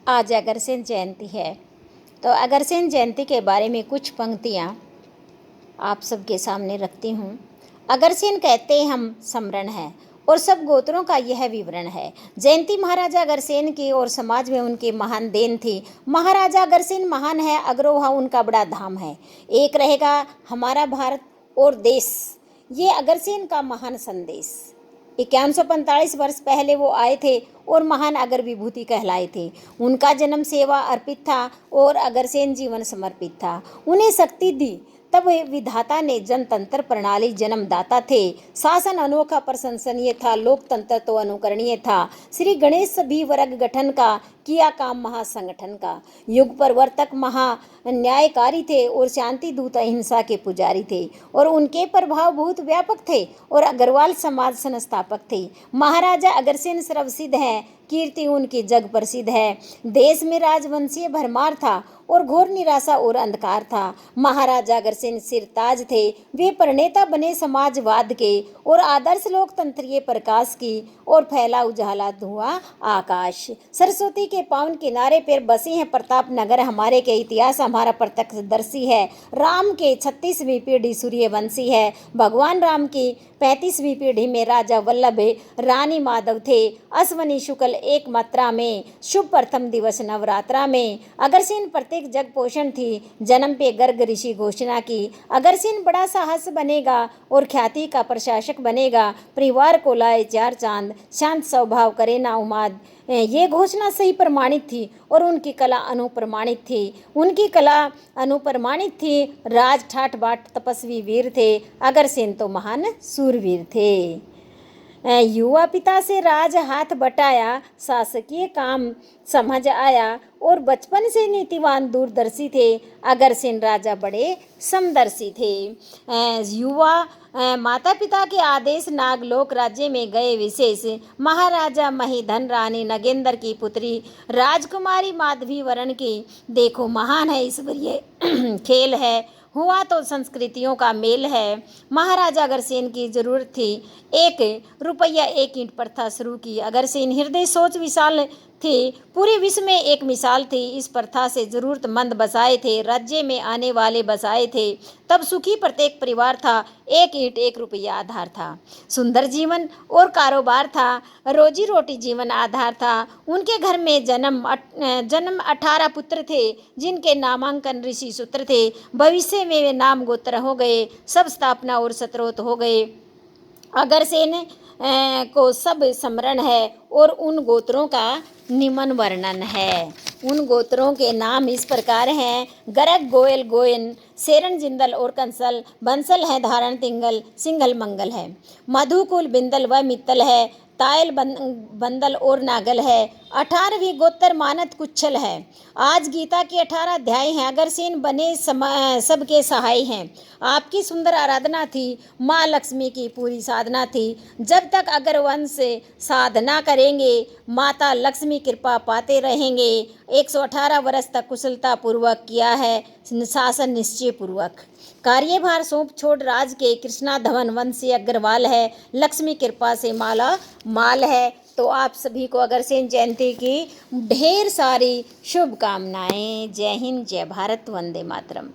आज अग्रसेन जयंती है, तो अग्रसेन जयंती के बारे में कुछ पंक्तियाँ आप सबके सामने रखती हूँ। अग्रसेन कहते हम समरण है और सब गोत्रों का यह विवरण है। जयंती महाराजा अग्रसेन की और समाज में उनकी महान देन थी। महाराजा अग्रसेन महान है, अग्रोहा उनका बड़ा धाम है। एक रहेगा हमारा भारत और देश, ये अग्रसेन का महान संदेश। 5145 वर्ष पहले वो आए थे और महान अगर विभूति कहलाए थे। उनका जन्म सेवा अर्पित था और अग्रसेन जीवन समर्पित था। उन्हें शक्ति दी तब विधाता ने जनतंत्र प्रणाली जन्मदाता थे। शासन अनोखा प्रशंसनीय था, लोकतंत्र तो अनुकरणीय था। श्री गणेश सभी वर्ग गठन का किया काम महासंगठन का। युग परिवर्तक महा न्यायकारी थे और शांति दूत अहिंसा के पुजारी थे और उनके प्रभाव बहुत व्यापक थे और अग्रवाल समाज संस्थापक थे। महाराजा अग्रसेन सर्वसिद्ध हैं, कीर्ति उनकी जग प्रसिद्ध है। देश में राजवंशीय भरमार था और घोर निराशा और अंधकार था। महाराजा अग्रसेन सिरताज थे, वे प्रणेता बने समाजवाद के और आदर्श लोकतंत्रीय प्रकाश की और फैला उजाला धुआं आकाश। सरस्वती के पावन किनारे पर बसे हैं प्रताप नगर हमारे के इतिहास हमारा प्रत्यक्षदर्शी है। राम के 36वीं पीढ़ी सूर्यवंशी है। भगवान राम की 35वीं पीढ़ी में राजा वल्लभ रानी माधव थे। अश्वनी शुक्ल एक मात्रा में शुभ प्रथम दिवस नवरात्रा में। अग्रसेन प्रत्येक जग पोषण थी, जन्म पे गर्ग ऋषि घोषणा की। अग्रसेन बड़ा साहस बनेगा और ख्याति का प्रशासक बनेगा। परिवार को लाए चार चांद, शांत स्वभाव करे ना उमाद। ये घोषणा सही प्रमाणित थी और उनकी कला अनुप्रमाणित थी। उनकी कला अनुप्रमाणित थी। राज ठाठ बाट तपस्वी वीर थे। अग्रसेन तो महान सूरवीर थे। युवा पिता से राज हाथ बटाया, शासकीय काम समझ आया और बचपन से नीतिवान दूरदर्शी थे। अग्रसेन राजा बड़े समदर्शी थे। युवा माता पिता के आदेश नागलोक राज्य में गए विशेष। महाराजा महिधन रानी नगेंद्र की पुत्री राजकुमारी माधवी वर्ण की। देखो महान है ईश्वरीय खेल है, हुआ तो संस्कृतियों का मेल है। महाराजा अग्रसेन की जरूरत थी 1 रुपया 1 ईंट प्रथा शुरू की। अग्रसेन हृदय सोच विशाल थी, पूरे विश्व में एक मिसाल थी। इस प्रथा से जरूरतमंद बसाए थे, राज्य में आने वाले बसाए थे। तब सुखी प्रत्येक परिवार था, 1 ईंट 1 रुपया आधार था। सुंदर जीवन और कारोबार था, रोजी रोटी जीवन आधार था। उनके घर में जन्म 18 पुत्र थे, जिनके नामांकन ऋषि सूत्र थे। भविष्य में वे नाम गोत्र हो गए, सब स्थापना और शत्रोत हो गए। अग्रसेन को सब स्मरण है और उन गोत्रों का निम्न वर्णन है। उन गोत्रों के नाम इस प्रकार हैं: गरग गोयल गोयन, सेरन जिंदल और कंसल। बंसल है धारण तिंगल, सिंगल मंगल है। मधुकुल बिंदल व मित्तल है। तायल बंदल और नागल है। 18वीं गोत्र मानत कुच्छल है। आज गीता के 18 अध्याय हैं। अग्रसेन बने सबके सहाय हैं। आपकी सुंदर आराधना थी, माँ लक्ष्मी की पूरी साधना थी। जब तक अग्रवंश साधना करेंगे, माता लक्ष्मी कृपा पाते रहेंगे। 118 वर्ष तक कुशलता पूर्वक किया है शासन निश्चय पूर्वक। कार्यभार सौंप छोड़ राज के कृष्णा धवन वंशी अग्रवाल है। लक्ष्मी कृपा से माला माल है। तो आप सभी को अग्रसेन जयंती की ढेर सारी शुभकामनाएं। जय हिंद, जय भारत, वंदे मातरम।